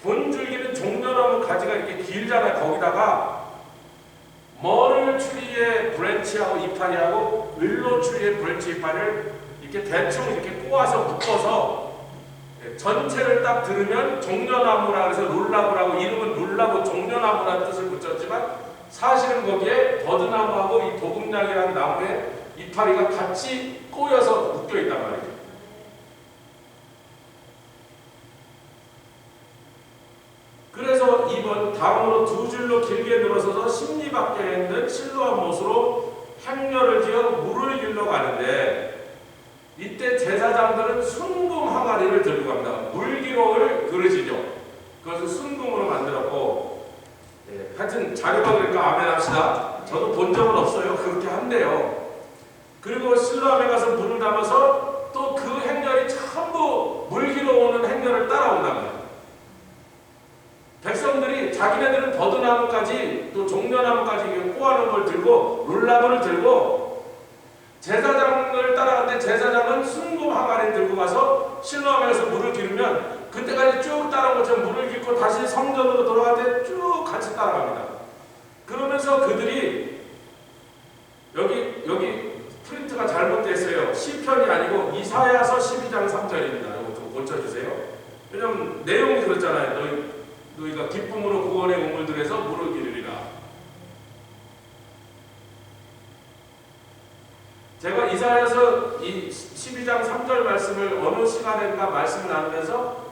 본줄기는 종려나무 가지가 이렇게 길잖아요. 거기다가 머를 추리의 브랜치하고 이파리하고 윌로 추리의 브랜치 이파리를 이렇게 대충 이렇게 꼬아서 묶어서 전체를 딱 들으면 종려나무라 해서 룰라브라고 이름은 룰라브 종려나무라는 뜻을 붙였지만 사실은 거기에 버드나무하고 이 도금냥이라는 나무의 이파리가 같이 꼬여서 묶여 있단 말이에요. 그래서 이번 다음으로 두 줄로 길게 늘어서서 십리밖에 있는 실로한 못으로 행렬을 지어 물을 길러 가는데 이때 제사장들은 순금 항아리를 들고 갑니다. 물기록을 그릇이죠. 그것을 순금으로 만들었고 하여튼 자료가 그러니까 아멘 합시다. 저도 본 적은 없어요. 그렇게 한대요. 그리고 실로암에 가서 물을 담아서 또 그 행렬이 전부 물기로 오는 행렬을 따라온답니다. 백성들이 자기네들은 버드나무까지 또 종려나무까지 꼬아놓은 걸 들고 룰라브를 들고 제사장을 따라가는데 제사장은 순금 항아리를 들고 가서 실로암에 가서 물을 기르면 그때까지 쭉 따라온 것처럼 물을 깃고 다시 성전으로 돌아갈 때 쭉 같이 따라갑니다. 그러면서 그들이 여기 프린트가 잘못됐어요. 시편이 아니고 이사야서 12장 3절입니다. 이거 좀 고쳐주세요. 왜냐면 내용이 그렇잖아요. 너희가 기쁨으로 구원의 우물들에서 물을 기르리라. 제가 이사야서 이 12장 3절 말씀을 어느 시간인가 말씀을 나누면서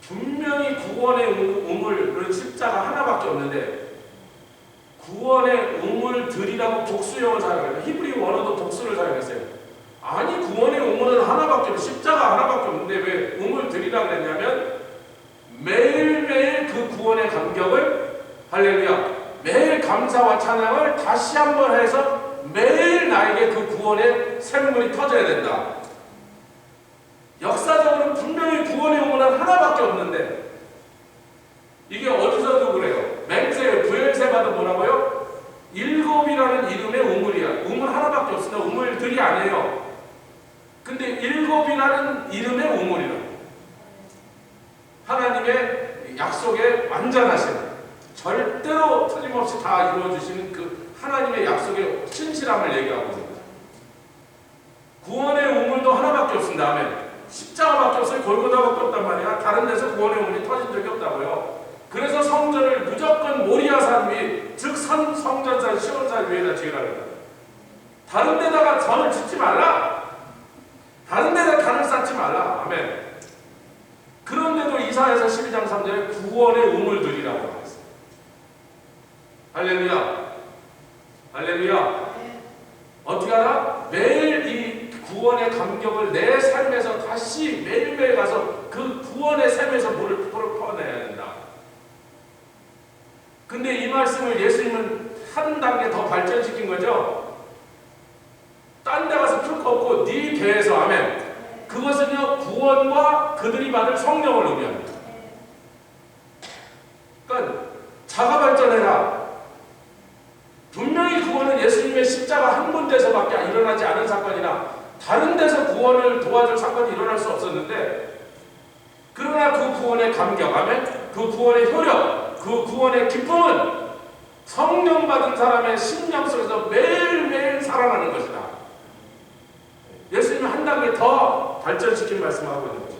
분명히 구원의 우물은 십자가 하나밖에 없는데 구원의 우물들이라고 복수형을 사용해요. 히브리 원어도 복수를 사용했어요. 아니 구원의 우물은 하나밖에 없고 십자가 하나밖에 없는데 왜 우물들이라고 했냐면 매일매일 그 구원의 감격을 할렐루야 매일 감사와 찬양을 다시 한번 해서 매일 나에게 그 구원의 샘물이 터져야 된다. 역사적으로 분명히 구원의 우물은 하나밖에 없는데 이게 어디서도 그래요. 맹세, 부엘세바도 뭐라고요? 일곱이라는 이름의 우물이야. 우물 하나밖에 없습니다. 우물들이 아니에요. 근데 일곱이라는 이름의 우물이라. 하나님의 약속에 완전하신 절대로 틀림없이 다 이루어주시는 그 하나님의 약속의 신실함을 얘기하고 있습니다. 구원의 우물도 하나밖에 없습니다. 아멘. 십자가밖에 없어요. 골고다밖에 없단 말이야. 다른 데서 구원의 우물이 터진 적이 없다고요. 그래서 성전을 무조건 모리아산 위, 즉 성전산 시온산 위에다 지으라고 합니다. 다른 데다가 전을 짓지 말라. 다른 데다 단을 쌓지 말라. 아멘. 그런데도 이사야서 12장 3절에 구원의 우물들이라고 하겠습니다. 할렐루야. 할렐루야. 어떻게 하나? 매일 이 구원의 감격을 내 삶에서 다시 매일매일 가서 그 구원의 샘에서 물을 퍼내야 된다. 근데 이 말씀을 예수님은 한 단계 더 발전시킨 거죠. 딴 데 가서 풀 거 없고 네 배에서 아멘. 그것은요 구원과 그들이 받을 성령을 의미합니다. 그러니까 자가 발전해라. 분명히 구원은 예수님의 십자가 한 군데서밖에 일어나지 않은 사건이나 다른 데서 구원을 도와줄 사건이 일어날 수 없었는데 그러나 그 구원의 감격, 아멘? 그 구원의 효력, 그 구원의 기쁨은 성령 받은 사람의 심령 속에서 매일매일 살아나는 것이다. 예수님은 한 단계 더 발전시킨 말씀을 하고 있는 거죠.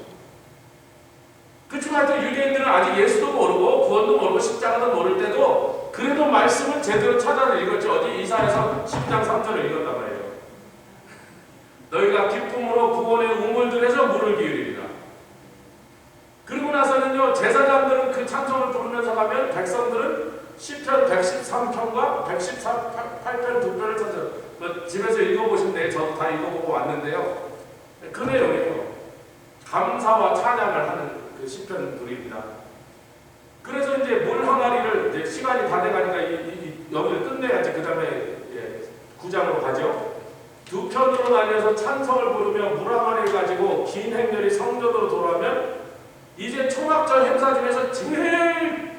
그렇지만 또 유대인들은 아직 예수도 모르고 구원도 모르고 십자가도 모를 때도 그래도 말씀을 제대로 찾아서 읽었죠. 어디 이사야서 10장 3절을 읽었단 말이에요. 너희가 기쁨으로 구원의 우물들에서 물을 기울이리라. 그리고 나서는요 제사장들은 그 찬송을 부르면서 가면 백성들은 시편 113편과 118편 두 편을 찾아요. 집에서 읽어보시면 돼요. 저도 다 읽어보고 왔는데요. 그 내용이에요. 감사와 찬양을 하는 그 시편들입니다. 그래서 이제 물 항아리를 이제 시간이 다 돼가니까 여기를 끝내야지 그 다음에 9장으로 가죠. 두 편으로 나뉘어서 찬성을 부르며 물 항아리를 가지고 긴 행렬이 성전으로 돌아오면 이제 초막절 행사 중에서 제일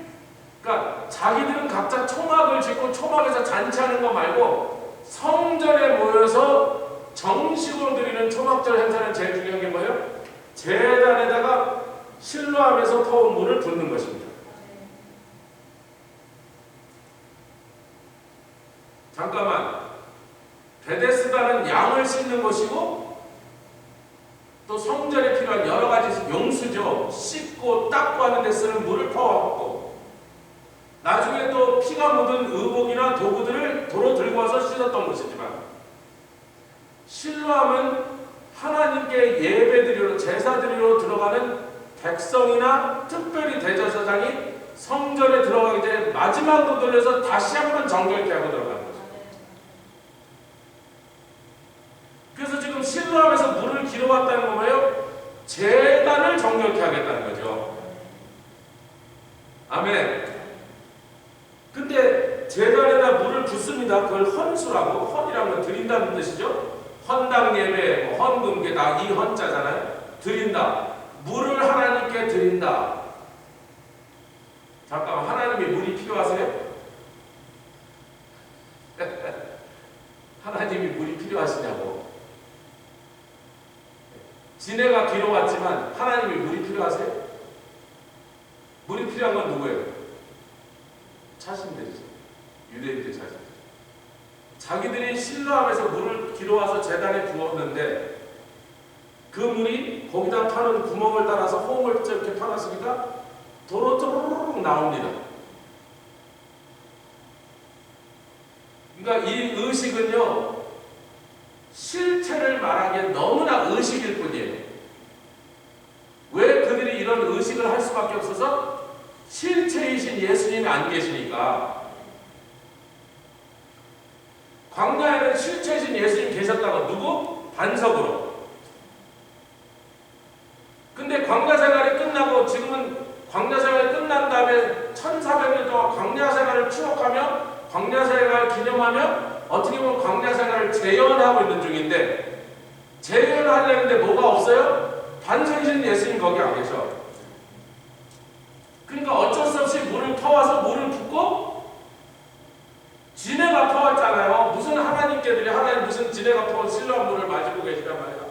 그러니까 자기들은 각자 초막을 짓고 초막에서 잔치하는 거 말고 성전에 모여서 정식으로 드리는 초막절 행사는 제일 중요한 게 뭐예요? 제단에다가 실로암에서 퍼온 물을 붓는 것입니다. 잠깐만, 베데스다는 양을 씻는 것이고 또 성전에 필요한 여러 가지 용수죠. 씻고 닦고 하는 데 쓰는 물을 퍼왔고, 나중에 또 피가 묻은 의복이나 도구들을 도로 들고 와서 씻었던 것이지만, 실로암은 하나님께 예배드리러 제사드리러 들어가는 백성이나 특별히 대제사장이 성전에 들어가기 전에 마지막으로 돌려서 다시 한번 정결케 하고 들어가는 거죠. 그래서 지금 실로암에서 물을 길어왔다는 건 뭐예요? 제단을 정결케 하겠다는 거죠. 아멘. 근데 제단에다 물을 붓습니다. 그걸 헌수라고, 헌이라는 건 드린다는 뜻이죠. 헌당 예배, 헌금계 다 이 헌자잖아요. 드린다. 물을 하나님께 드린다. 잠깐만, 하나님이 물이 필요하세요? 하나님이 물이 필요하시냐고. 지네가 길어왔지만 하나님이 물이 필요하세요? 물이 필요한 건 누구예요? 자신들이죠. 유대인들 자신들. 자기들이 실로암에서 물을 길어와서 제단에 부었는데 그 물이 거기다 파는 구멍을 따라서 호흡을 이렇게 파놨으니까 도로도로록 나옵니다. 그러니까 이 의식은요, 실체를 말하기에 너무나 의식일 뿐이에요. 왜 그들이 이런 의식을 할 수밖에 없어서? 실체이신 예수님이 안 계시니까. 광야에는 실체이신 예수님 계셨다고. 누구? 반석으로. 근데 광야 생활이 끝나고, 지금은 광야 생활이 끝난 다음에 1400년 동안 광야 생활을 추억하며 광야 생활을 기념하며 어떻게 보면 광야 생활을 재현하고 있는 중인데, 재현하려는데 뭐가 없어요? 반석이신 예수님 거기 안 계셔. 그러니까 어쩔 수 없이 물을 퍼와서 물을 붓고, 지네가 퍼왔잖아요. 무슨 하나님께들이, 하나님 무슨 지네가 퍼온 실로암 물을 마시고 계시단 말이야.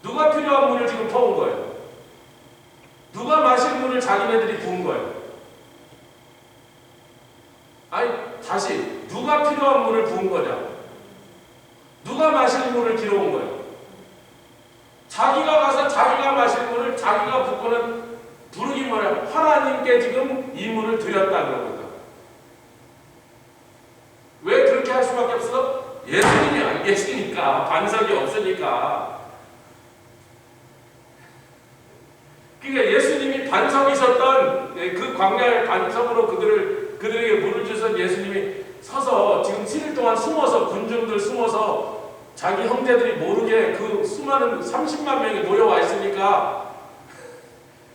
누가 필요한 물을 지금 퍼온 거예요? 누가 마실 물을 자기네들이 부은 거예요? 아니, 다시, 누가 필요한 물을 부은 거냐? 누가 마실 물을 길어온 거예요? 자기가 가서 자기가 마실 물을 자기가 붓고는 부르기 뭐냐? 하나님께 지금 이 물을 드렸다 그럽니다. 왜 그렇게 할 수밖에 없어? 예수님이 안 계시니까, 반석이 없으니까. 그러니까 예수님이 반석이셨던 그 광야의 반석으로 그들에게 물을 주신 예수님이 서서 지금 7일 동안 숨어서, 군중들 숨어서 자기 형제들이 모르게 그 수많은 30만 명이 모여와 있으니까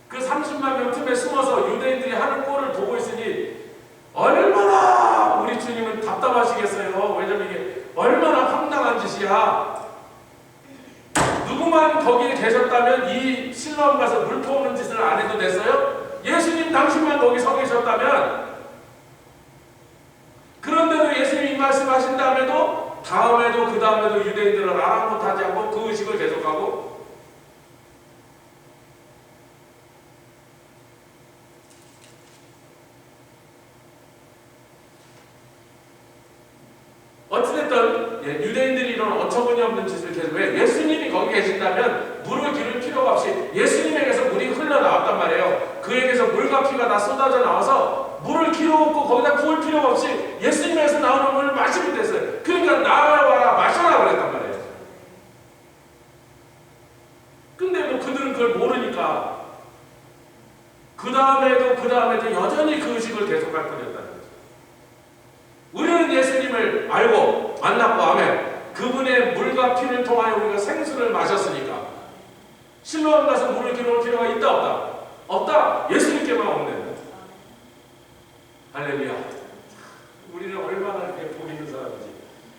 그 30만 명 틈에 숨어서 유대인들이 하는 꼴을 보고 있으니 얼마나 우리 주님은 답답하시겠어요. 왜냐면 이게 얼마나 황당한 짓이야. 누구만 거기에 계셨다면 이 실로암 가서 물 퍼오는 짓을 안 해도 됐어요? 예수님 당신만 거기 서 계셨다면. 그런데도 예수님이 말씀하신 다음에도, 다음에도 그 다음에도 유대인들은 아랑곳하지 않고 그 의식을 계속하고, 어찌됐든 유대인들이 이런 어처구니 없는 짓을 계속, 왜? 예수님이 거기 계신다면 물을 기를 필요가 없이 예수님에게서 물이 흘러나왔단 말이에요. 그에게서 물과 피가 다 쏟아져 나와서 물을 길어놓고 거기다 부을 필요가 없이 예수님에게서 나오는 물을 마시면 됐어요. 그러니까 나와라 마셔라 그랬단 말이에요. 근데 뭐 그들은 그걸 모르니까 그 다음에도 여전히 그 의식을 계속할 뿐이었다는 거죠. 우리는 예수님을 알고 만났고, 아멘. 그분의 물과 피를 통하여 우리가 생수를 마셨으니까 실로암 가서 물을 길어올 필요가 있다 없다? 없다. 예수님께만 없네. 할렐루야. 우리는 얼마나 이렇게 복 있는 사람이지.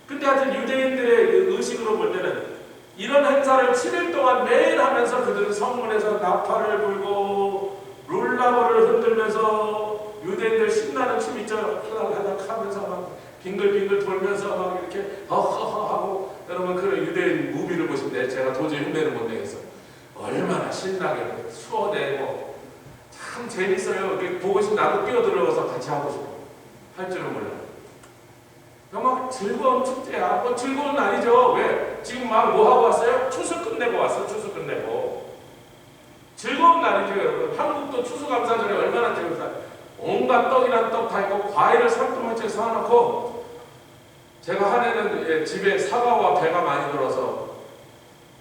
근데 하여튼 유대인들의 그 의식으로 볼 때는 이런 행사를 7일 동안 매일 하면서 그들은 성문에서 나팔을 불고 룰라버를 흔들면서, 유대인들 신나는 춤 있죠. 하닥하닥 하면서 막 빙글빙글 돌면서 막 이렇게 허허허 하고, 여러분 그 유대인 무비를 보시면 제가 도저히 흉내를 못 내겠어요. 얼마나 신나게 수어대고 참 재밌어요. 이렇게 보고 싶으면 나도 뛰어들어서 같이 하고 싶어. 할 줄은 몰라. 막 즐거운 축제야. 뭐 즐거운 날이죠. 왜? 지금 막 뭐 하고 왔어요? 추수 끝내고 왔어. 추수 끝내고. 즐거운 날이죠, 여러분. 한국도 추수감사절에 얼마나 즐겁다. 온갖 떡이란 떡 다 있고 과일을 상큼하게 사놓고 제가 한 해는 집에 사과와 배가 많이 들어서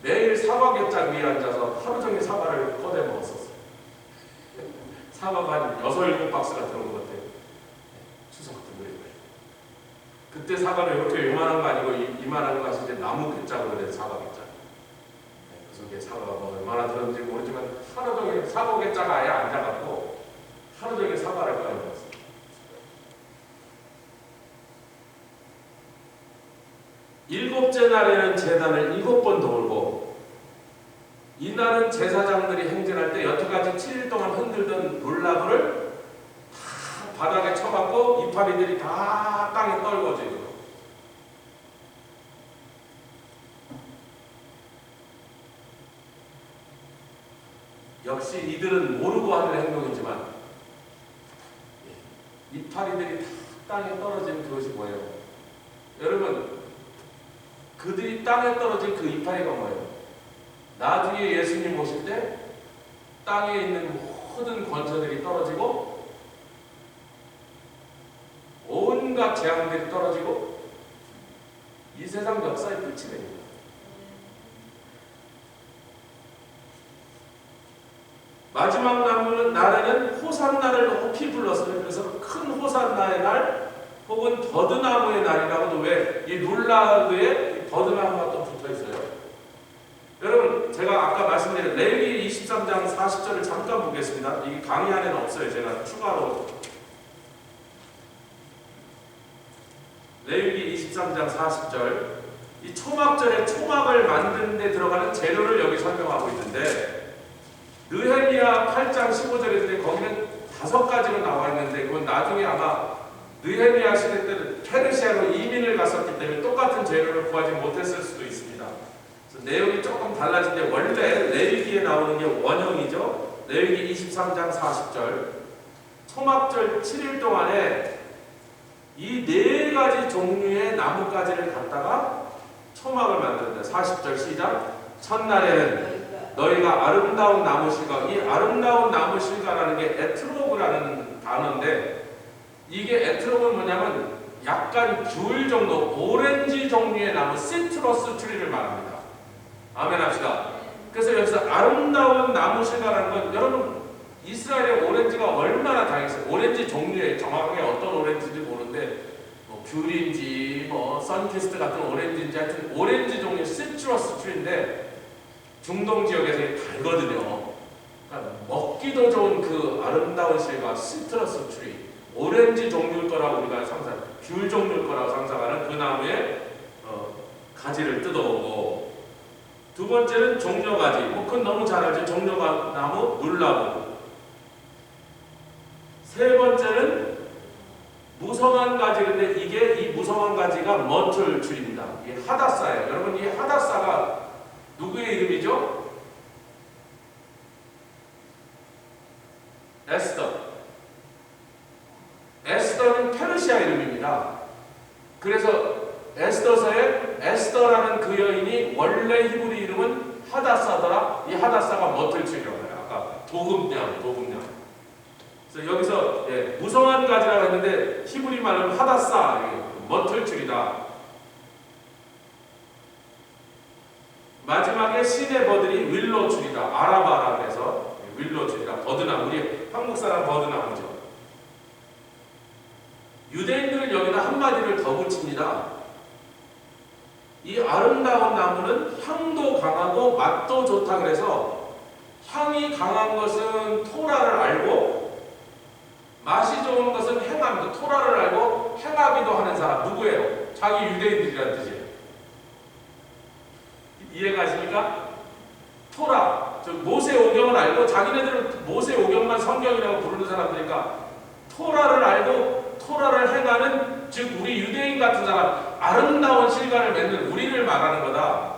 매일 사과 곁장 위에 앉아서 하루 종일 사과를 꺼내 먹었었어요. 사과가 한 6, 7박스가 들어온 것 같아요. 추석 때 그때 사과는 이렇게 요만한 거 아니고 이만한 거 이제 나무 곁장으로 된 사과 곁장. 그 속에 사과가 뭐 얼마나 들었는지 모르지만 하루 종일 사과 곁장 아예 앉아갖고 하루 종일 사과를 꺼내 먹었어요. 일곱째 날에는 제단을 7번 돌고 이날은 제사장들이 행진할 때 여태까지 7일 동안 흔들던 놀라브를 다 바닥에 쳐박고 이파리들이 다 땅에 떨궈지고 역시 이들은 모르고 하는 행동이지만 이파리들이 다 땅에 떨어지는 그것이 뭐예요? 여러분 그들이 땅에 떨어진 그 이파리가 뭐예요? 나중에 예수님 오실 때 땅에 있는 모든 권세들이 떨어지고 온갖 재앙들이 떨어지고 이 세상 역사의 끝이 됩니다. 마지막 날에는 호산나를 높이 불렀어요. 그래서 큰 호산나의 날 혹은 버드나무의 날이라고도 왜 이 룰라드에 버드나무가 또 붙어 있어요. 여러분 제가 아까 말씀드린 레위기 23장 40절을 잠깐 보겠습니다. 이게 강의 안에는 없어요. 제가 추가로 레위기 23장 40절 이 초막절에 초막을 만드는 데 들어가는 재료를 여기 설명하고 있는데 느헤미야 8장 15절인데 거기는 5가지로 나와 있는데 그건 나중에 아마 느헤미야 시대 때는 페르시아로 이민을 갔었기 때문에 똑같은 재료를 구하지 못했을 수도 있습니다. 그래서 내용이 조금 달라진데 원래 레위기에 나오는 게 원형이죠. 레위기 23장 40절 초막절 7일 동안에 이 4가지 종류의 나뭇가지를 갖다가 초막을 만드는데 40절 시작 첫날에는 너희가 아름다운 나무실과 이 아름다운 나무실과라는 게 에트로그라는 단어인데 이게 에트로그는 뭐냐면 약간 귤 정도 오렌지 종류의 나무 시트러스 트리를 말합니다. 아멘 합시다. 그래서 여기서 아름다운 나무실과라는 건 여러분 이스라엘의 오렌지가 얼마나 다양했어요. 오렌지 종류에 정확하게 어떤 오렌지인지 모르는데 뭐 귤인지 뭐 선키스트 같은 오렌지인지 하여튼 오렌지 종류의 시트러스 트리인데 중동 지역에서 달거든요. 그러니까 먹기도 좋은 그 아름다운 실과 시트러스 트리 오렌지 종류일 거라고 우리가 상상 귤 종류일 거라고 상상하는 그 나무에 가지를 뜯어오고 두 번째는 종려가지 뭐 그건 너무 잘 알죠. 종려나무 눌나무 세 번째는 무성한 가지인데 이게 이 무성한 가지가 머틀 줄입니다. 이게 하다사예요. 여러분 이 하다사가 누구의 이름이죠? 에스더. 에스더는 페르시아 이름입니다. 그래서 에스더서에 에스더라는 그 여인이 원래 히브리 이름은 하다사더라. 이 하다사가 머틀줄이라고 해요. 아까 도금냥. 그래서 여기서 무성한 가지라고 했는데 히브리 말은 하다사, 머틀줄이다. 마지막에 신의 버들이 윌로줄이다. 아라바라고 해서 윌로줄이다. 버드나무. 우리 한국 사람 버드나무죠. 유대인들은 여기다 한마디를 더 붙입니다. 이 아름다운 나무는 향도 강하고 맛도 좋다 그래서 향이 강한 것은 토라를 알고 맛이 좋은 것은 행합니다. 토라를 알고 행하기도 하는 사람 누구예요? 자기 유대인들이라는 뜻이에요. 이해가십니까? 토라, 즉 모세오경을 알고 자기네들은 모세오경만 성경이라고 부르는 사람들이니까 토라를 알고 토라를 행하는 즉 우리 유대인 같은 사람 아름다운 실과를 맺는 우리를 말하는 거다.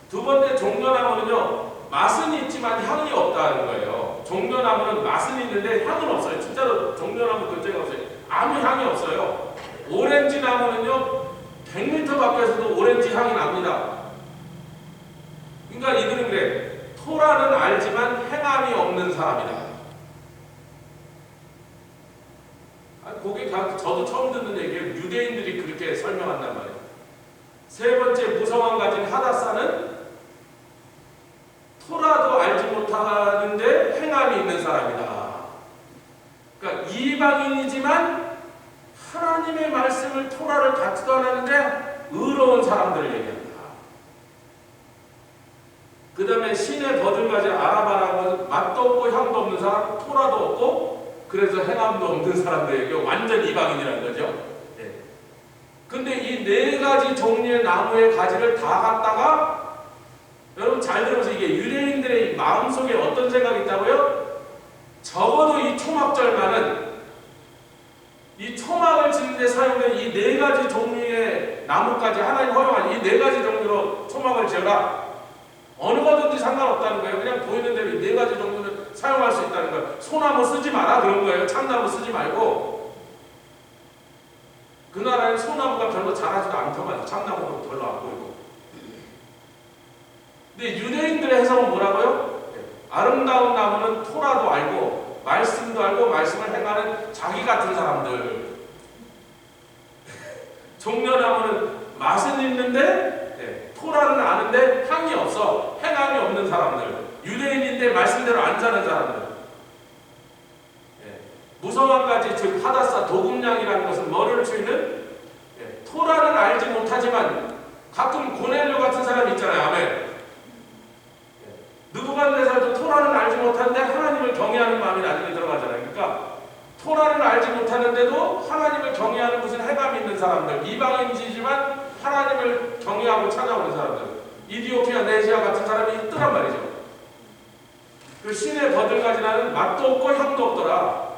두 번째 종려나무는요 맛은 있지만 향이 없다는 거예요. 종려나무는 맛은 있는데 향은 없어요. 진짜로 종려나무 근처가 없어요. 아무 향이 없어요. 오렌지 나무는요 100m 밖에서도 오렌지 향이 납니다. 그러니까 이들은 그래. 토라는 알지만 행함이 없는 사람이다. 저도 처음 듣는 얘기예요. 유대인들이 그렇게 설명한단 말이에요. 세 번째 무성한 가진 하닷사는 토라도 알지 못하는데 행함이 있는 사람이다. 그러니까 이방인이지만 하나님의 말씀을 토라를 갖지도 않았는데 의로운 사람들을 얘기합니다. 그 다음에 신의 버들가지 아라바라고 맛도 없고 향도 없는 사람, 토라도 없고 그래서 행함도 없는 사람들에게 완전 이방인이라는 거죠. 예. 근데 이 네 가지 종류의 나무의 가지를 다 갖다가 여러분 잘 들어보세요. 이게 유대인들의 마음속에 어떤 생각이 있다고요? 적어도 이 초막절만은 이 초막을 짓는 데 사용된 이 네 가지 종류의 나무까지 하나님 허용한 이 네 가지 종류로 초막을 지어라. 어느 거든지 상관없다는 거예요. 그냥 보이는 대로 이 네 가지 종류는 사용할 수 있다는 거예요. 소나무 쓰지 마라 그런 거예요. 참나무 쓰지 말고. 그 나라에는 소나무가 별로 자라지도 않더만 참나무도 별로 안 보이고. 근데 유대인들의 해석은 뭐라고요? 아름다운 나무는 토라도 알고 말씀도 알고 말씀을 행하는 자기 같은 사람들. 종려나무는 맛은 있는데 토라는 아는데 향이 없어. 행함이 없는 사람들. 유대인인데 말씀대로 안 사는 사람들. 무성한가지 즉 하닷사 도금냥이라는 것은 뭐를 추이는 토라는 알지 못하지만 가끔 고넬료 같은 사람이 있잖아요. 아멘. 느부갓네살도 토라는 알지 못하는데 하나님을 경외하는 마음이 나중에 들어가잖아요. 그러니까 토라는 알지 못하는데도 하나님을 경외하는 무슨 행함이 있는 사람들, 이방인이지만 하나님을 경외하고 찾아오는 사람들, 이디오피아 네시아 같은 사람이 있더란 말이죠. 그 신의 버들가지나는 맛도 없고 향도 없더라.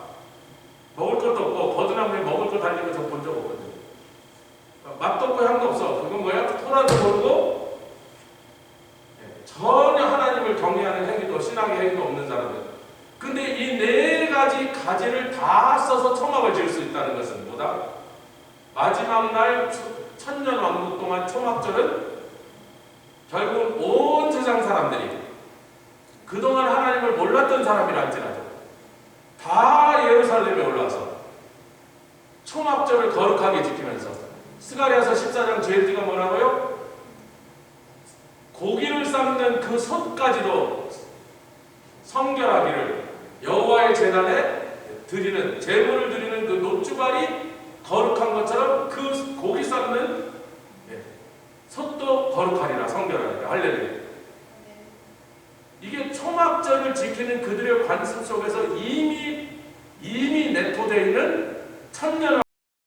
먹을 것도 없고 버드나무에 먹을 거 달리면 저 본 적 없거든요. 맛도 없고 향도 없어. 그건 뭐야? 토라도 모르고 전혀 하나님을 경외하는 행위도 신앙의 행위도 없는 사람들. 근데 이 네 가지 가지를 다 써서 초막을 지을 수 있다는 것은 뭐다? 마지막 날 천년 왕국 동안 초막절은 결국은 온 세상 사람들이 그동안 하나님을 몰랐던 사람이랄지라도 다 예루살렘에 올라와서 초막절을 거룩하게 지키면서 스가랴서 14장 제일 뒤가 뭐라고요? 고기를 삶는 그 솥까지도 성결하기를 여호와의 제단에 드리는 제물을 드리는 그 놋주갈이 거룩한 것처럼 그 고기 삶는 솥도 거룩하리라 성결하리라 할렐루야. 이게 초막절을 지키는 그들의 관습 속에서 이미 내포되어 있는 천년